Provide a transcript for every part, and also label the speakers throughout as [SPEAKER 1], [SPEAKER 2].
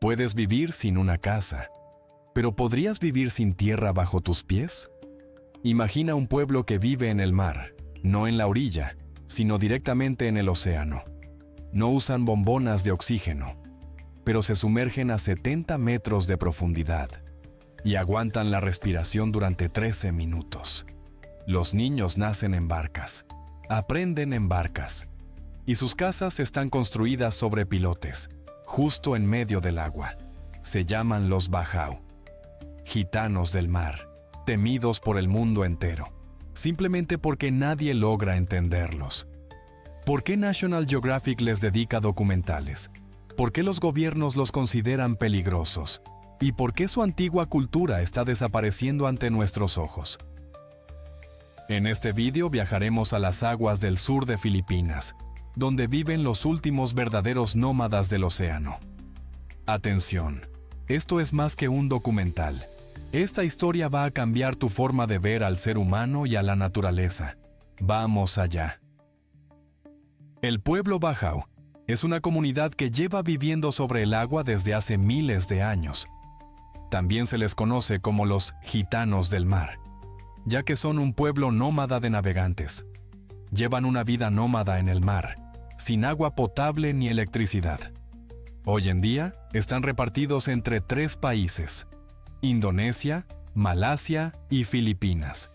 [SPEAKER 1] Puedes vivir sin una casa, pero ¿podrías vivir sin tierra bajo tus pies? Imagina un pueblo que vive en el mar, no en la orilla, sino directamente en el océano. No usan bombonas de oxígeno, pero se sumergen a 70 metros de profundidad y aguantan la respiración durante 13 minutos. Los niños nacen en barcas, aprenden en barcas, y sus casas están construidas sobre pilotes, justo en medio del agua. Se llaman los Bajau, gitanos del mar, temidos por el mundo entero, simplemente porque nadie logra entenderlos. ¿Por qué National Geographic les dedica documentales? ¿Por qué los gobiernos los consideran peligrosos? ¿Y por qué su antigua cultura está desapareciendo ante nuestros ojos? En este vídeo viajaremos a las aguas del sur de Filipinas, donde viven los últimos verdaderos nómadas del océano. Atención, esto es más que un documental. Esta historia va a cambiar tu forma de ver al ser humano y a la naturaleza. Vamos allá. El pueblo Bajau es una comunidad que lleva viviendo sobre el agua desde hace miles de años. También se les conoce como los gitanos del mar, ya que son un pueblo nómada de navegantes. Llevan una vida nómada en el mar, sin agua potable ni electricidad. Hoy en día están repartidos entre 3 países: Indonesia, Malasia y Filipinas.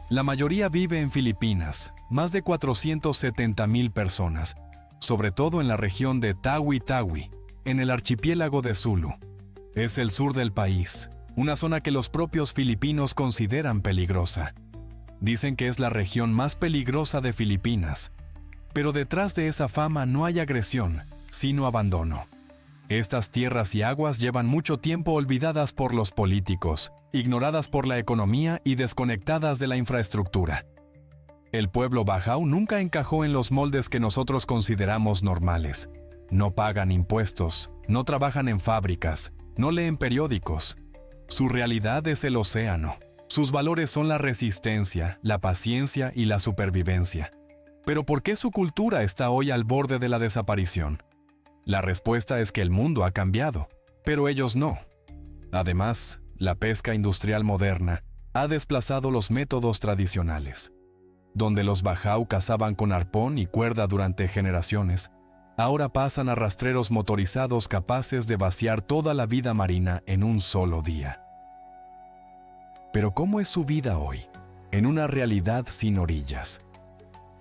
[SPEAKER 1] La mayoría vive en Filipinas, más de 470,000 personas, sobre todo en la región de Tawi-Tawi, en el archipiélago de Sulu. Es el sur del país, una zona que los propios filipinos consideran peligrosa. Dicen que es la región más peligrosa de Filipinas, pero detrás de esa fama no hay agresión, sino abandono. Estas tierras y aguas llevan mucho tiempo olvidadas por los políticos, ignoradas por la economía y desconectadas de la infraestructura. El pueblo Bajau nunca encajó en los moldes que nosotros consideramos normales. No pagan impuestos, no trabajan en fábricas, no leen periódicos. Su realidad es el océano. Sus valores son la resistencia, la paciencia y la supervivencia. Pero ¿por qué su cultura está hoy al borde de la desaparición? La respuesta es que el mundo ha cambiado, pero ellos no. Además, la pesca industrial moderna ha desplazado los métodos tradicionales. Donde los Bajau cazaban con arpón y cuerda durante generaciones, ahora pasan a rastreros motorizados capaces de vaciar toda la vida marina en un solo día. Pero ¿cómo es su vida hoy, en una realidad sin orillas?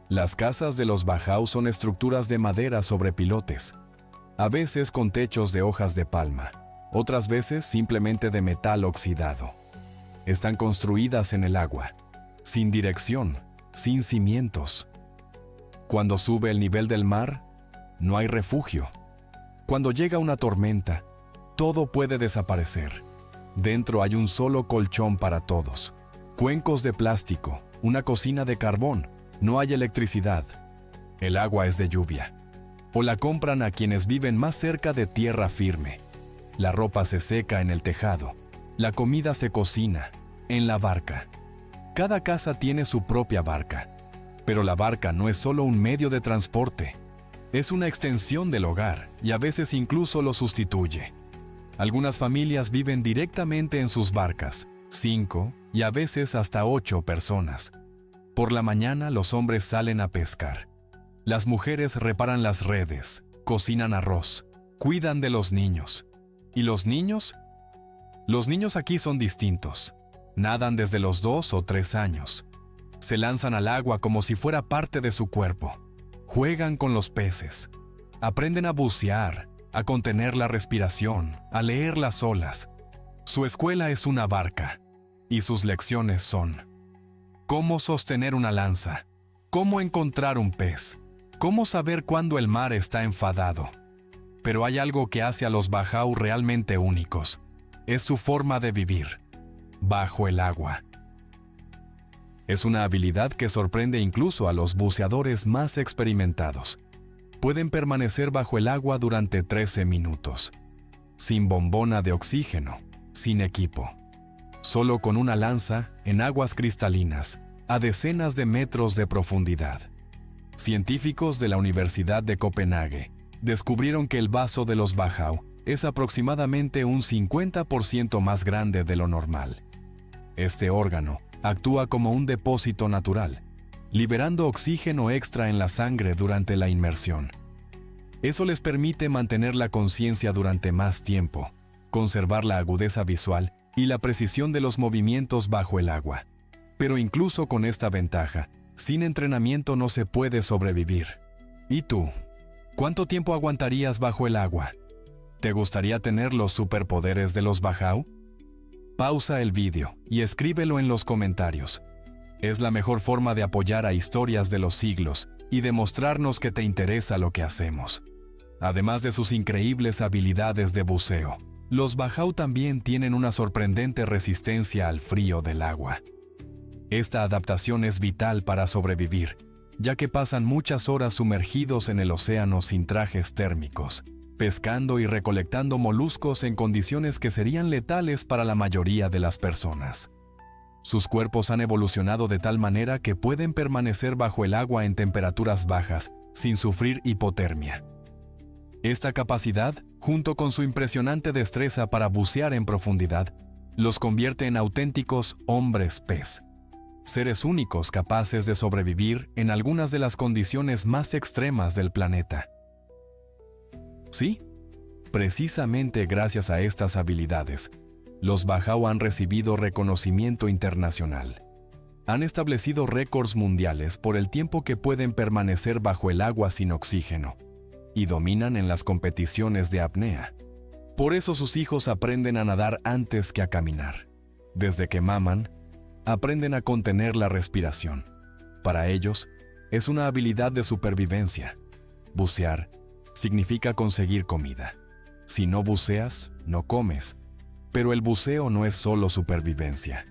[SPEAKER 1] Las casas de los Bajau son estructuras de madera sobre pilotes, a veces con techos de hojas de palma, otras veces simplemente de metal oxidado. Están construidas en el agua, sin dirección, sin cimientos. Cuando sube el nivel del mar, no hay refugio. Cuando llega una tormenta, todo puede desaparecer. Dentro hay un solo colchón para todos. Cuencos de plástico, una cocina de carbón, no hay electricidad. El agua es de lluvia. O la compran a quienes viven más cerca de tierra firme. La ropa se seca en el tejado. La comida se cocina en la barca. Cada casa tiene su propia barca. Pero la barca no es solo un medio de transporte. Es una extensión del hogar y a veces incluso lo sustituye. Algunas familias viven directamente en sus barcas, 5 y a veces hasta 8 personas. Por la mañana los hombres salen a pescar. Las mujeres reparan las redes, cocinan arroz, cuidan de los niños. ¿Y los niños? Los niños aquí son distintos. Nadan desde los 2 o 3 años. Se lanzan al agua como si fuera parte de su cuerpo. Juegan con los peces. Aprenden a bucear, a contener la respiración, a leer las olas. Su escuela es una barca, y sus lecciones son: cómo sostener una lanza, cómo encontrar un pez, cómo saber cuándo el mar está enfadado. Pero hay algo que hace a los Bajau realmente únicos. Es su forma de vivir, bajo el agua. Es una habilidad que sorprende incluso a los buceadores más experimentados. Pueden permanecer bajo el agua durante 13 minutos, sin bombona de oxígeno, sin equipo, solo con una lanza en aguas cristalinas, a decenas de metros de profundidad. Científicos de la Universidad de Copenhague descubrieron que el vaso de los Bajau es aproximadamente un 50% más grande de lo normal. Este órgano actúa como un depósito natural, liberando oxígeno extra en la sangre durante la inmersión. Eso les permite mantener la conciencia durante más tiempo, conservar la agudeza visual y la precisión de los movimientos bajo el agua. Pero incluso con esta ventaja, sin entrenamiento no se puede sobrevivir. ¿Y tú? ¿Cuánto tiempo aguantarías bajo el agua? ¿Te gustaría tener los superpoderes de los Bahau? Pausa el vídeo y escríbelo en los comentarios. Es la mejor forma de apoyar a Historias de los Siglos y demostrarnos que te interesa lo que hacemos. Además de sus increíbles habilidades de buceo, los Bahau también tienen una sorprendente resistencia al frío del agua. Esta adaptación es vital para sobrevivir, ya que pasan muchas horas sumergidos en el océano sin trajes térmicos, pescando y recolectando moluscos en condiciones que serían letales para la mayoría de las personas. Sus cuerpos han evolucionado de tal manera que pueden permanecer bajo el agua en temperaturas bajas, sin sufrir hipotermia. Esta capacidad, junto con su impresionante destreza para bucear en profundidad, los convierte en auténticos hombres pez. Seres únicos capaces de sobrevivir en algunas de las condiciones más extremas del planeta. Sí, precisamente gracias a estas habilidades, los Bahau han recibido reconocimiento internacional. Han establecido récords mundiales por el tiempo que pueden permanecer bajo el agua sin oxígeno, y dominan en las competiciones de apnea. Por eso sus hijos aprenden a nadar antes que a caminar. Desde que maman, aprenden a contener la respiración. Para ellos, es una habilidad de supervivencia. Bucear significa conseguir comida. Si no buceas, no comes. Pero el buceo no es solo supervivencia.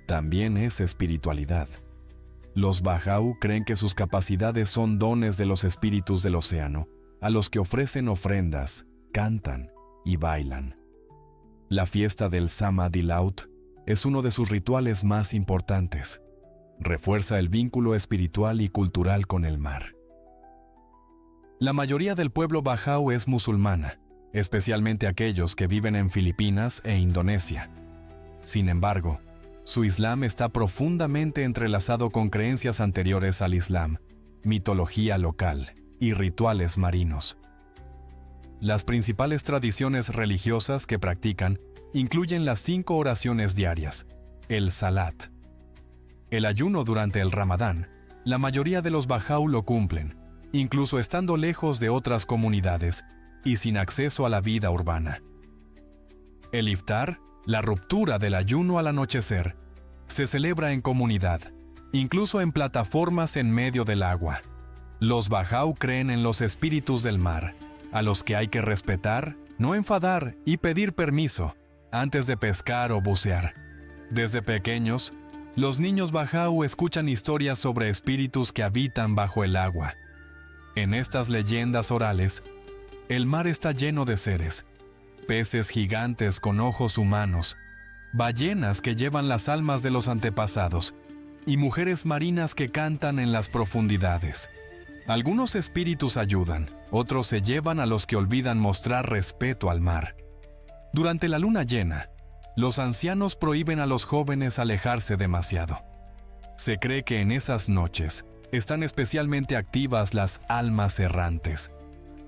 [SPEAKER 1] También es espiritualidad. Los Bahau creen que sus capacidades son dones de los espíritus del océano, a los que ofrecen ofrendas, cantan y bailan. La fiesta del Sama-Dilaut es uno de sus rituales más importantes. Refuerza el vínculo espiritual y cultural con el mar. La mayoría del pueblo Bahau es musulmana, especialmente aquellos que viven en Filipinas e Indonesia. Sin embargo, su Islam está profundamente entrelazado con creencias anteriores al Islam, mitología local y rituales marinos. Las principales tradiciones religiosas que practican incluyen las 5 oraciones diarias, el Salat. El ayuno durante el Ramadán, la mayoría de los Bahau lo cumplen, incluso estando lejos de otras comunidades y sin acceso a la vida urbana. El Iftar, la ruptura del ayuno al anochecer, se celebra en comunidad, incluso en plataformas en medio del agua. Los Bahau creen en los espíritus del mar, a los que hay que respetar, no enfadar y pedir permiso antes de pescar o bucear. Desde pequeños, los niños Bahau escuchan historias sobre espíritus que habitan bajo el agua. En estas leyendas orales, el mar está lleno de seres, peces gigantes con ojos humanos, ballenas que llevan las almas de los antepasados y mujeres marinas que cantan en las profundidades. Algunos espíritus ayudan, otros se llevan a los que olvidan mostrar respeto al mar. Durante la luna llena, los ancianos prohíben a los jóvenes alejarse demasiado. Se cree que en esas noches están especialmente activas las almas errantes,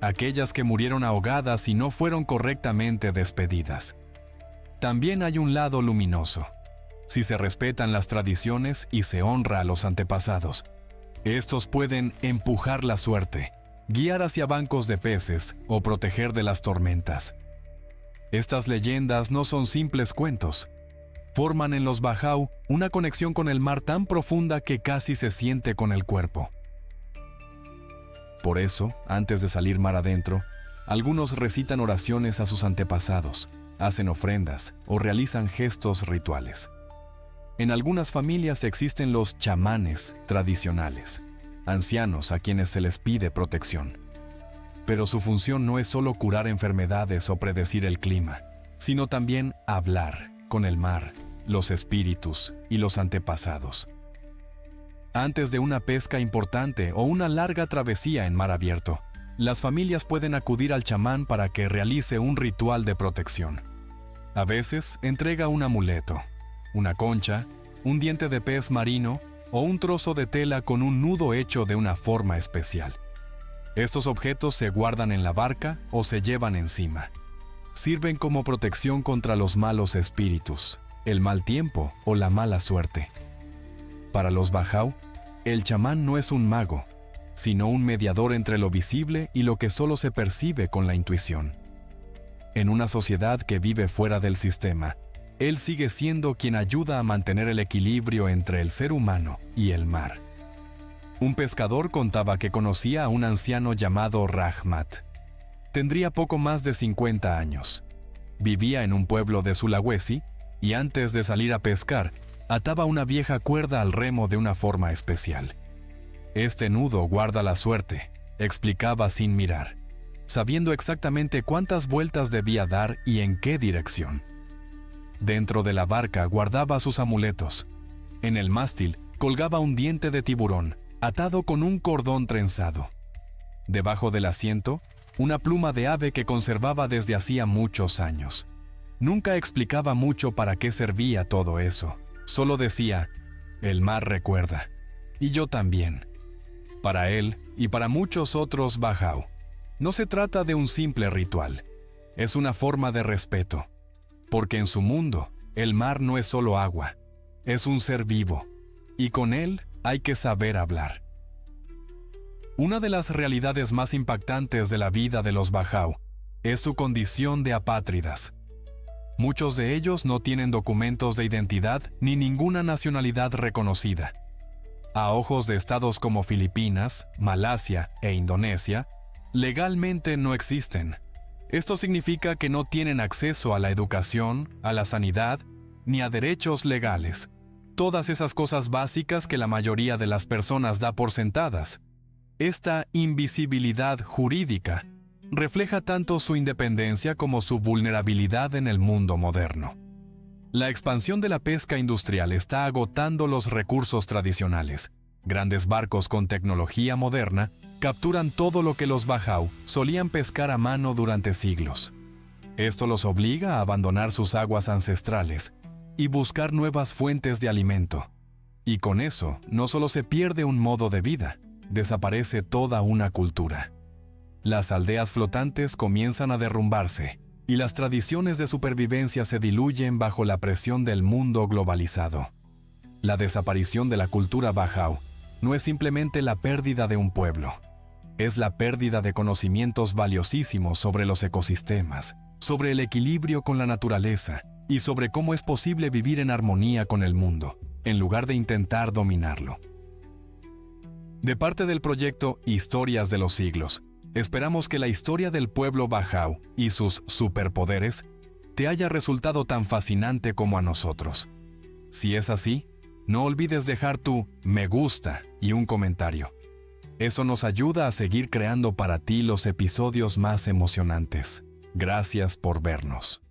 [SPEAKER 1] aquellas que murieron ahogadas y no fueron correctamente despedidas. También hay un lado luminoso. Si se respetan las tradiciones y se honra a los antepasados, estos pueden empujar la suerte, guiar hacia bancos de peces o proteger de las tormentas. Estas leyendas no son simples cuentos. Forman en los Bahau una conexión con el mar tan profunda que casi se siente con el cuerpo. Por eso, antes de salir mar adentro, algunos recitan oraciones a sus antepasados, hacen ofrendas o realizan gestos rituales. En algunas familias existen los chamanes tradicionales, ancianos a quienes se les pide protección. Pero su función no es solo curar enfermedades o predecir el clima, sino también hablar con el mar, los espíritus y los antepasados. Antes de una pesca importante o una larga travesía en mar abierto, las familias pueden acudir al chamán para que realice un ritual de protección. A veces entrega un amuleto, una concha, un diente de pez marino o un trozo de tela con un nudo hecho de una forma especial. Estos objetos se guardan en la barca o se llevan encima. Sirven como protección contra los malos espíritus, el mal tiempo o la mala suerte. Para los Bajau, el chamán no es un mago, sino un mediador entre lo visible y lo que solo se percibe con la intuición. En una sociedad que vive fuera del sistema, él sigue siendo quien ayuda a mantener el equilibrio entre el ser humano y el mar. Un pescador contaba que conocía a un anciano llamado Rahmat. Tendría poco más de 50 años. Vivía en un pueblo de Sulawesi y antes de salir a pescar, ataba una vieja cuerda al remo de una forma especial. Este nudo guarda la suerte, explicaba sin mirar, sabiendo exactamente cuántas vueltas debía dar y en qué dirección. Dentro de la barca guardaba sus amuletos. En el mástil colgaba un diente de tiburón, atado con un cordón trenzado. Debajo del asiento, una pluma de ave que conservaba desde hacía muchos años. Nunca explicaba mucho para qué servía todo eso. Solo decía, el mar recuerda, y yo también. Para él y para muchos otros Bajau, no se trata de un simple ritual, es una forma de respeto, porque en su mundo el mar no es solo agua, es un ser vivo, y con él hay que saber hablar. Una de las realidades más impactantes de la vida de los Bajau es su condición de apátridas. Muchos de ellos no tienen documentos de identidad ni ninguna nacionalidad reconocida. A ojos de estados como Filipinas, Malasia e Indonesia, legalmente no existen. Esto significa que no tienen acceso a la educación, a la sanidad, ni a derechos legales. Todas esas cosas básicas que la mayoría de las personas da por sentadas. Esta invisibilidad jurídica refleja tanto su independencia como su vulnerabilidad en el mundo moderno. La expansión de la pesca industrial está agotando los recursos tradicionales. Grandes barcos con tecnología moderna capturan todo lo que los Bajau solían pescar a mano durante siglos. Esto los obliga a abandonar sus aguas ancestrales y buscar nuevas fuentes de alimento. Y con eso no solo se pierde un modo de vida, desaparece toda una cultura. Las aldeas flotantes comienzan a derrumbarse y las tradiciones de supervivencia se diluyen bajo la presión del mundo globalizado. La desaparición de la cultura Bajau no es simplemente la pérdida de un pueblo, es la pérdida de conocimientos valiosísimos sobre los ecosistemas, sobre el equilibrio con la naturaleza y sobre cómo es posible vivir en armonía con el mundo, en lugar de intentar dominarlo. De parte del proyecto Historias de los Siglos, esperamos que la historia del pueblo Bajau y sus superpoderes te haya resultado tan fascinante como a nosotros. Si es así, no olvides dejar tu me gusta y un comentario. Eso nos ayuda a seguir creando para ti los episodios más emocionantes. Gracias por vernos.